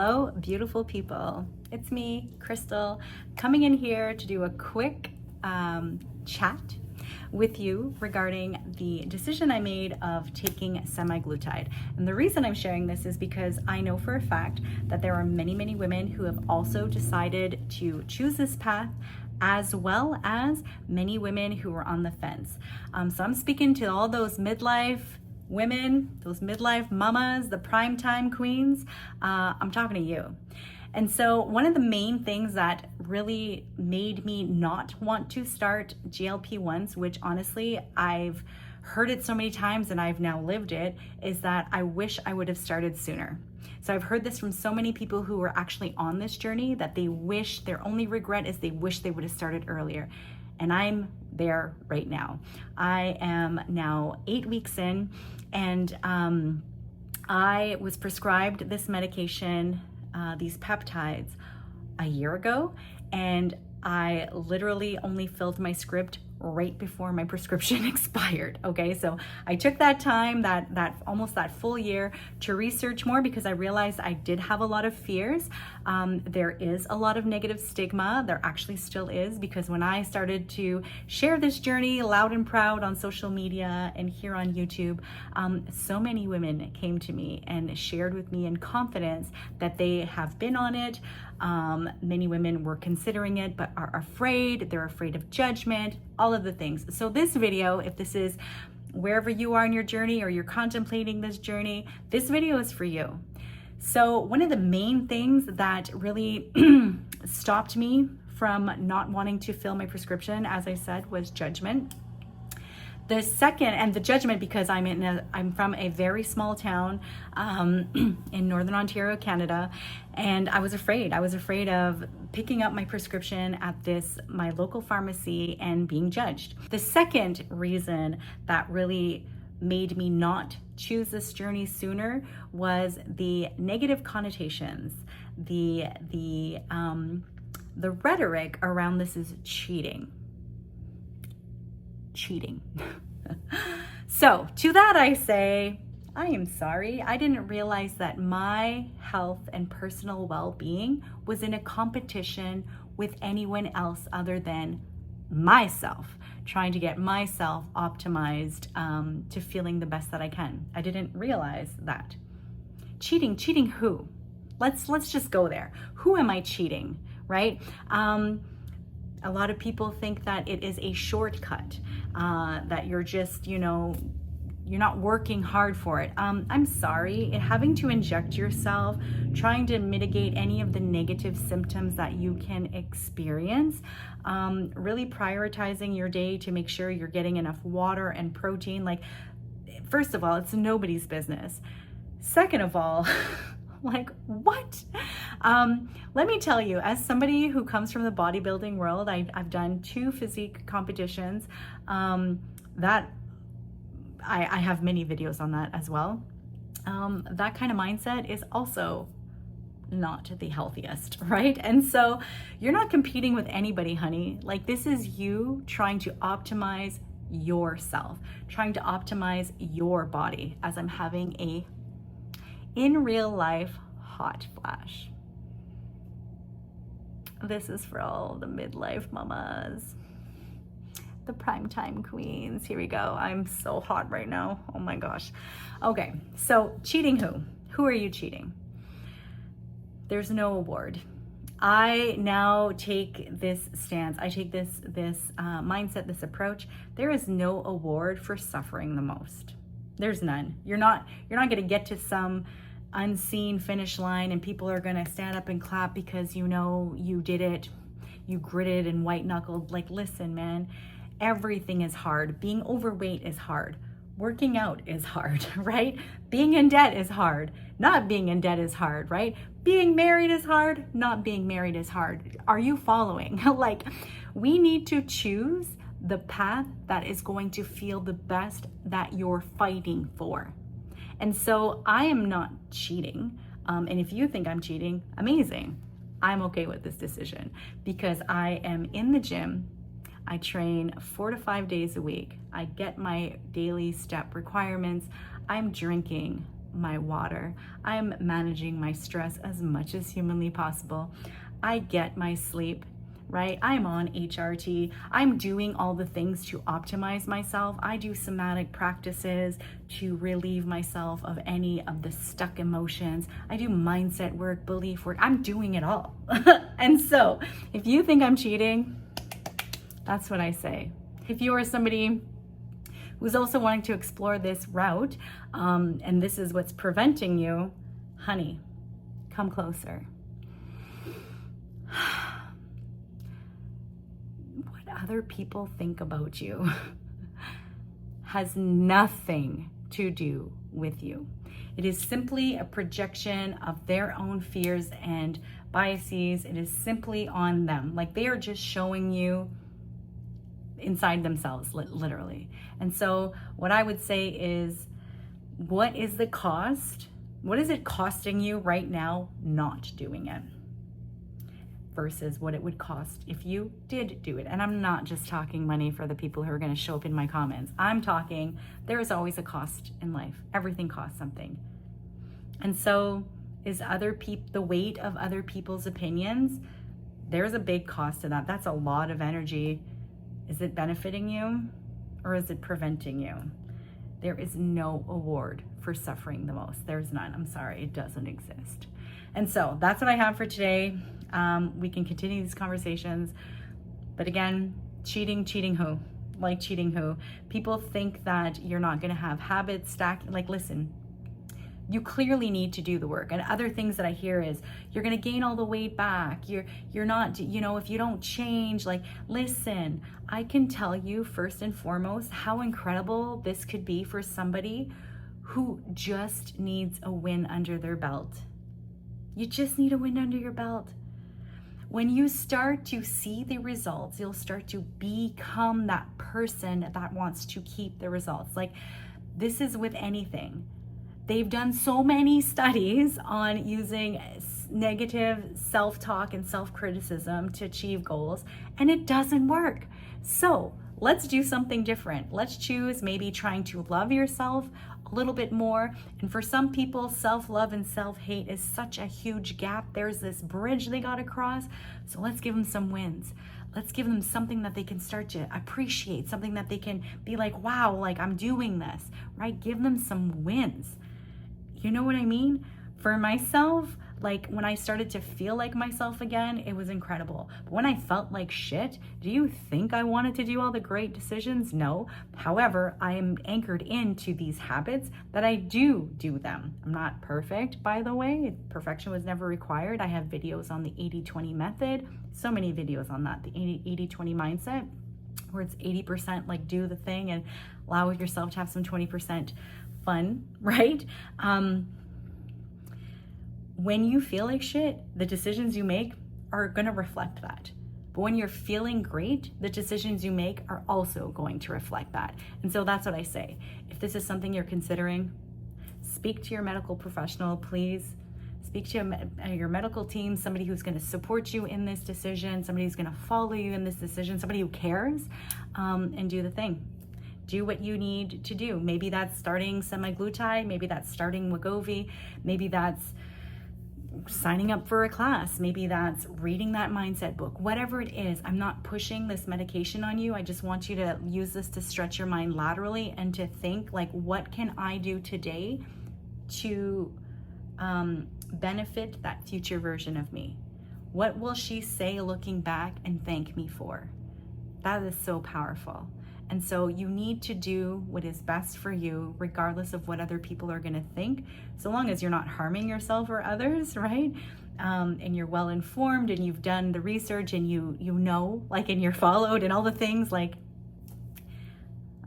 Hello, beautiful people. It's me, Crystal, coming in here to do a quick chat with you regarding the decision I made of taking semaglutide. And the reason I'm sharing this is because I know for a fact that there are many, many women who have also decided to choose this path, as well as many women who are on the fence. So I'm speaking to all those midlife women, those midlife mamas, the primetime queens. I'm talking to you. And so one of the main things that really made me not want to start GLP-1s, which honestly I've heard it so many times and I've now lived it, is that I wish I would have started sooner. So I've heard this from so many people who are actually on this journey that they wish, their only regret is they wish they would have started earlier. And I'm there right now. I am now 8 weeks in, and I was prescribed this medication, these peptides, a year ago, and I literally only filled my script right before my prescription expired. Okay, so I took that time, that almost that full year, to research more because I realized I did have a lot of fears. There is a lot of negative stigma. There actually still is, because when I started to share this journey loud and proud on social media and here on YouTube, so many women came to me and shared with me in confidence that they have been on it. Many women were considering it but are afraid. They're afraid of judgment, all of the things. So this video, if this is wherever you are in your journey or you're contemplating this journey, this video is for you. So one of the main things that really stopped me from not wanting to fill my prescription, as I said, was judgment. The second, and the judgment because I'm from a very small town in Northern Ontario, Canada, and I was afraid. I was afraid of picking up my prescription at my local pharmacy and being judged. The second reason that really made me not choose this journey sooner was the negative connotations, the rhetoric around this is cheating. So to that I say, I am sorry. I didn't realize that my health and personal well-being was in a competition with anyone else other than myself, trying to get myself optimized to feeling the best that I can. I didn't realize that. Cheating who? Let's just go there. Who am I cheating, right? A lot of people think that it is a shortcut, that you're just, you're not working hard for it. I'm sorry, having to inject yourself, trying to mitigate any of the negative symptoms that you can experience, really prioritizing your day to make sure you're getting enough water and protein. Like, first of all, it's nobody's business. Second of all, like, what? Let me tell you, as somebody who comes from the bodybuilding world, I've done 2 physique competitions, that I have many videos on that as well. That kind of mindset is also not the healthiest, right? And so you're not competing with anybody, honey. Like, this is you trying to optimize yourself, trying to optimize your body, as I'm having a in real life hot flash. This is for all the midlife mamas, the primetime queens. Here we go. I'm so hot right now. Oh my gosh. Okay, so cheating who? Who are you cheating? There's no award. I now take this stance. I take this mindset, this approach. There is no award for suffering the most. There's none. You're not going to get to some unseen finish line and people are going to stand up and clap because you did it, you gritted and white knuckled. Like, listen, man, everything is hard. Being overweight is hard. Working out is hard, right? Being in debt is hard. Not being in debt is hard, right? Being married is hard. Not being married is hard. Are you following? Like, we need to choose the path that is going to feel the best that you're fighting for. And so I am not cheating. And if you think I'm cheating, amazing. I'm okay with this decision because I am in the gym. I train 4 to 5 days a week. I get my daily step requirements. I'm drinking my water. I'm managing my stress as much as humanly possible. I get my sleep, right? I'm on HRT. I'm doing all the things to optimize myself. I do somatic practices to relieve myself of any of the stuck emotions. I do mindset work, belief work. I'm doing it all. And so if you think I'm cheating, that's what I say. If you are somebody who's also wanting to explore this route, and this is what's preventing you, honey, come closer. What other people think about you has nothing to do with you. It is simply a projection of their own fears and biases. It is simply on them. Like they are just showing you inside themselves, literally. And so what I would say is, what is the cost? What is it costing you right now not doing it versus what it would cost if you did do it? And I'm not just talking money for the people who are going to show up in my comments. I'm talking, there is always a cost in life. Everything costs something. And so is the weight of other people's opinions, there's a big cost to that. That's a lot of energy. Is it benefiting you or is it preventing you? There is no award for suffering the most. There's none. I'm sorry, it doesn't exist. And so that's what I have for today. We can continue these conversations. But again, cheating who? Like cheating who? People think that you're not going to have habits stacked. Like, listen, you clearly need to do the work. And other things that I hear is you're going to gain all the weight back. You're not, if you don't change, like, listen, I can tell you first and foremost how incredible this could be for somebody who just needs a win under their belt. You just need a win under your belt. When you start to see the results, you'll start to become that person that wants to keep the results. Like, this is with anything. They've done so many studies on using negative self-talk and self-criticism to achieve goals, and it doesn't work. So let's do something different. Let's choose maybe trying to love yourself a little bit more. And for some people, self-love and self-hate is such a huge gap. There's this bridge they got to cross. So let's give them some wins. Let's give them something that they can start to appreciate, something that they can be like, wow, like I'm doing this, right? Give them some wins. You know what I mean? For myself, like when I started to feel like myself again, it was incredible. But when I felt like shit, do you think I wanted to do all the great decisions? No. However, I am anchored into these habits that I do them. I'm not perfect, by the way. Perfection was never required. I have videos on the 80-20 method. So many videos on that, the 80-20 mindset, where it's 80% like do the thing and allow yourself to have some 20% fun, right? When you feel like shit, the decisions you make are going to reflect that. But when you're feeling great, the decisions you make are also going to reflect that. And so that's what I say. If this is something you're considering, speak to your medical professional, please. Speak to your medical team, somebody who's going to support you in this decision, somebody who's going to follow you in this decision, somebody who cares, and do the thing. Do what you need to do. Maybe that's starting semaglutide, maybe that's starting Wegovy, maybe that's signing up for a class, maybe that's reading that mindset book, whatever it is. I'm not pushing this medication on you. I just want you to use this to stretch your mind laterally and to think like, what can I do today to benefit that future version of me? What will she say looking back and thank me for? That is so powerful. And so you need to do what is best for you, regardless of what other people are going to think, so long as you're not harming yourself or others, right? And you're well informed and you've done the research and you know, like, and you're followed and all the things, like,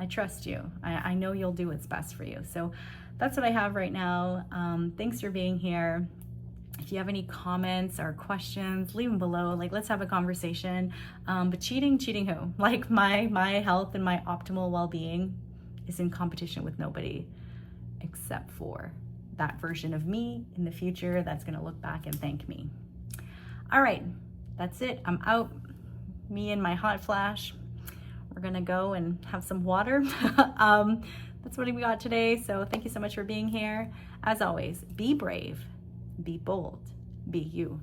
I trust you. I know you'll do what's best for you. So that's what I have right now. Thanks for being here. If you have any comments or questions, leave them below. Like, let's have a conversation. But cheating who? Like, my health and my optimal well-being is in competition with nobody except for that version of me in the future that's going to look back and thank me. All right, that's it. I'm out. Me and my hot flash. We're going to go and have some water. That's what we got today. So thank you so much for being here. As always, be brave, be bold, be you.